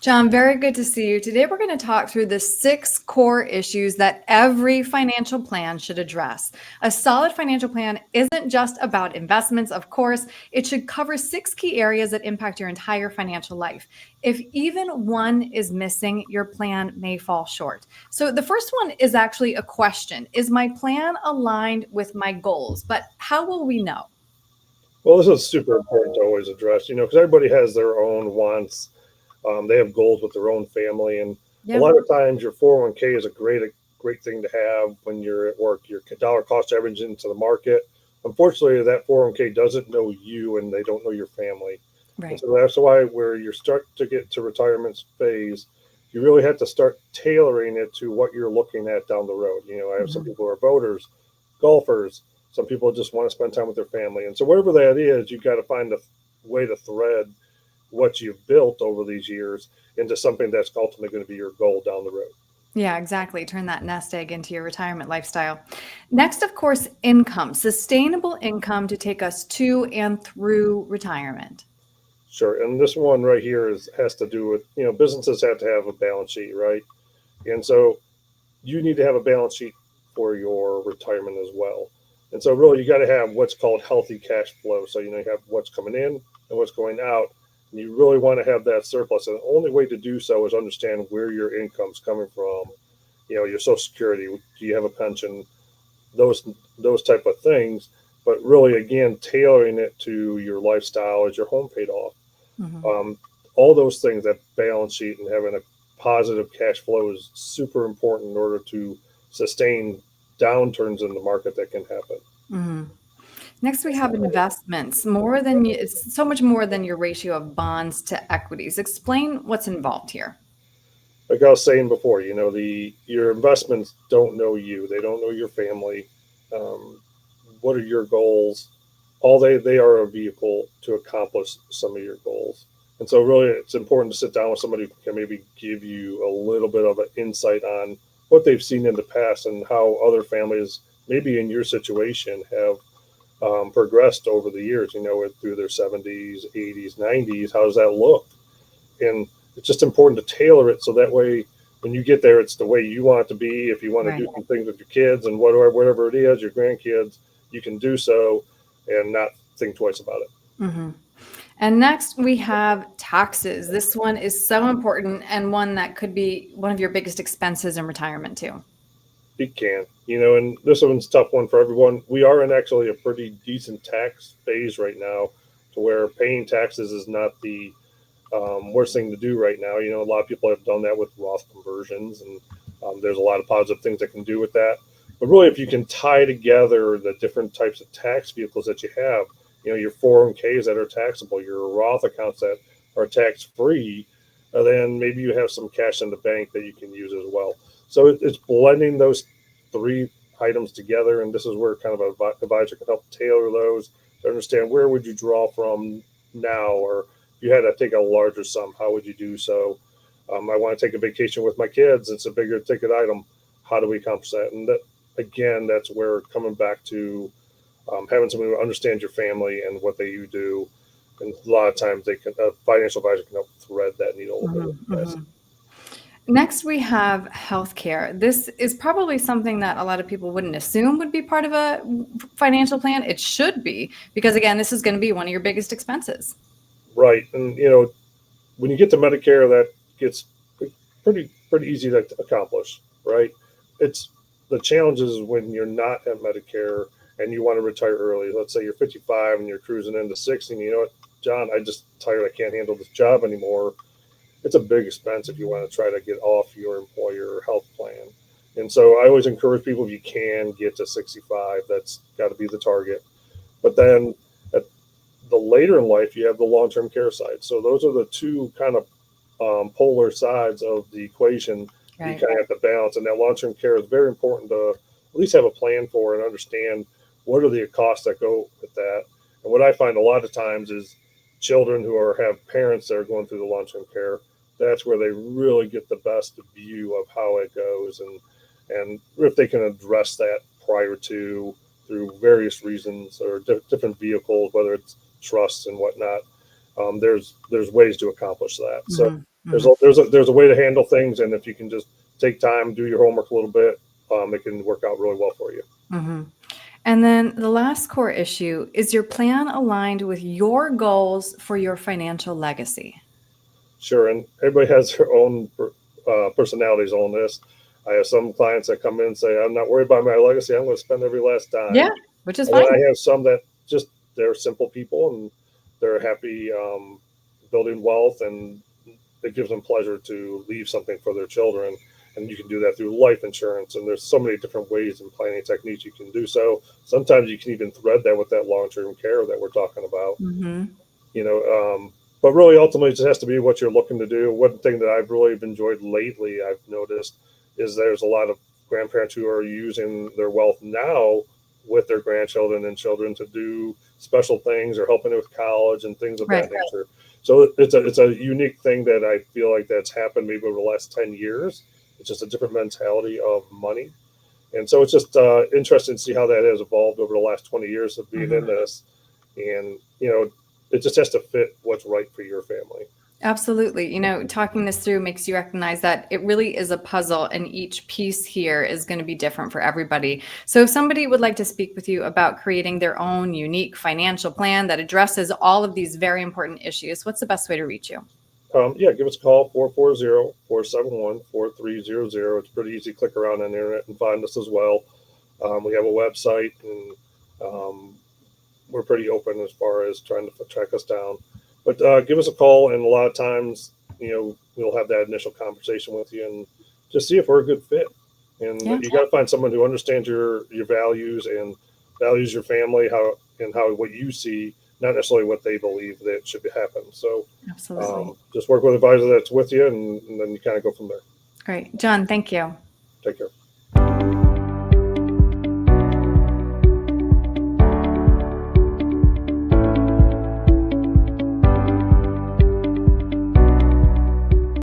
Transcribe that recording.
John, very good to see you. Today, we're going to talk through the 6 core issues that every financial plan should address. A solid financial plan isn't just about investments, of course. It should cover 6 key areas that impact your entire financial life. If even one is missing, your plan may fall short. So, the first one is actually a question. Is my plan aligned with my goals? But how will we know? Well, this is super important to always address, because everybody has their own wants. They have goals with their own family, and a Yeah. lot of times your 401k is a great thing to have when you're at work. Your dollar cost average into the market. Unfortunately, that 401k doesn't know you, and they don't know your family, and Right. so that's why where you start to get to retirement phase, you really have to start tailoring it to what you're looking at down the road. I have some Mhm. people who are boaters, golfers. Some people just want to spend time with their family, and so whatever that is, you've got to find a way to thread what you've built over these years into something that's ultimately going to be your goal down the road. Yeah, exactly. Turn that nest egg into your retirement lifestyle. Next, of course, income, sustainable income to take us to and through retirement. Sure. And this one right here has to do with, businesses have to have a balance sheet, right? And so you need to have a balance sheet for your retirement as well. And so really you got to have what's called healthy cash flow. So, you have what's coming in and what's going out. And you really want to have that surplus. And the only way to do so is understand where your income's coming from. Your social security, do you have a pension, those those type of things, but really again tailoring it to your lifestyle as your home paid off. Mhm. um, all those things, that balance sheet and having a positive cash flow is super important in order to sustain downturns in the market that can happen. Mhm. Next, we have investments. It's so much more than your ratio of bonds to equities. Explain what's involved here. Like I was saying before, the your investments don't know you, they don't know your family. um, what are your goals? All they are a vehicle to accomplish some of your goals. And so really it's important to sit down with somebody who can maybe give you a little bit of an insight on what they've seen in the past and how other families maybe in your situation have progressed over the years, through their 70s, 80s, 90s. How does that look? And it's just important to tailor it so that way when you get there, it's the way you want it to be. If you want to Right. do some things with your kids and whatever it is, your grandkids, you can do so and not think twice about it. Mhm. And next, we have taxes. This one is so important and one that could be one of your biggest expenses in retirement, too. It can, and this one's a tough one for everyone. We are in actually a pretty decent tax phase right now, to where paying taxes is not the worst thing to do right now. A lot of people have done that with Roth conversions, and there's a lot of positive things that can do with that. But really, if you can tie together the different types of tax vehicles that you have, your 401ks that are taxable, your Roth accounts that are tax free, then maybe you have some cash in the bank that you can use as well. So it's blending those three items together, and this is where kind of an advisor can help tailor those to understand where would you draw from now, or if you had to take a larger sum, how would you do so? I want to take a vacation with my kids. It's a bigger ticket item. How do we accomplish that? And that, again, that's where coming back to having someone who understands your family and what they you do. And a lot of times, a financial advisor can help thread that needle a little bit Mhm, faster. mhm. Next, we have healthcare. This is probably something that a lot of people wouldn't assume would be part of a financial plan. It should be, because again, this is going to be one of your biggest expenses. Right, and when you get to Medicare, that gets pretty easy to accomplish, right? It's the challenge is when you're not at Medicare and you want to retire early. Let's say you're 55 and you're cruising into 60, and you know what, John, I just tired. I can't handle this job anymore. It's a big expense if you want to try to get off your employer health plan. And so I always encourage people, if you can get to 65, that's got to be the target. But then at the later in life, you have the long term care side. So those are the two kind of polar sides of the equation you Right. kind of have to balance. And that long term care is very important to at least have a plan for and understand what are the costs that go with that. And what I find a lot of times is children who have parents that are going through the long term care. That's where they really get the best view of how it goes, and if they can address that prior to through various reasons or different vehicles, whether it's trusts and whatnot. There's ways to accomplish that. So Mhm. Mhm. There's a way to handle things, and if you can just take time, do your homework a little bit, it can work out really well for you. Mhm. And then the last core issue is your plan aligned with your goals for your financial legacy? Sure, and everybody has their own personalities on this. I have some clients that come in and say, "I'm not worried about my legacy. I'm going to spend every last Yeah, dime." which is And then fine. I have some that just they're simple people and they're happy building wealth, and it gives them pleasure to leave something for their children. And you can do that through life insurance. And there's so many different ways and planning techniques you can do so. Sometimes you can even thread that with that long-term care that we're talking about. Mhm. You know, but really ultimately it just has to be what you're looking to do. One thing that I've really enjoyed lately, I've noticed, is there's a lot of grandparents who are using their wealth now with their grandchildren and children to do special things or helping with college and things of Right. that nature. So it's a unique thing that I feel like that's happened maybe over the last 10 years. It's just a different mentality of money. And so it's just interesting to see how that has evolved over the last 20 years of being in Mhm. this. And, it just has to fit what's right for your family. Absolutely. Talking this through makes you recognize that it really is a puzzle, and each piece here is going to be different for everybody. So, if somebody would like to speak with you about creating their own unique financial plan that addresses all of these very important issues, what's the best way to reach you? Yeah, give us a call, 440-471-4300. It's pretty easy. Click around on the internet and find us as well. We have a website, and um, we're pretty open as far as trying to track us down. But give us a call, and a lot of times, we'll have that initial conversation with you and just see if we're a good fit. And Yeah, you got to find someone who understands your values and values your family, how what you see, not necessarily what they believe that should happen. So absolutely. just work with an advisor that's with you, and then you kind of go from there. Great. John, thank you. Take care.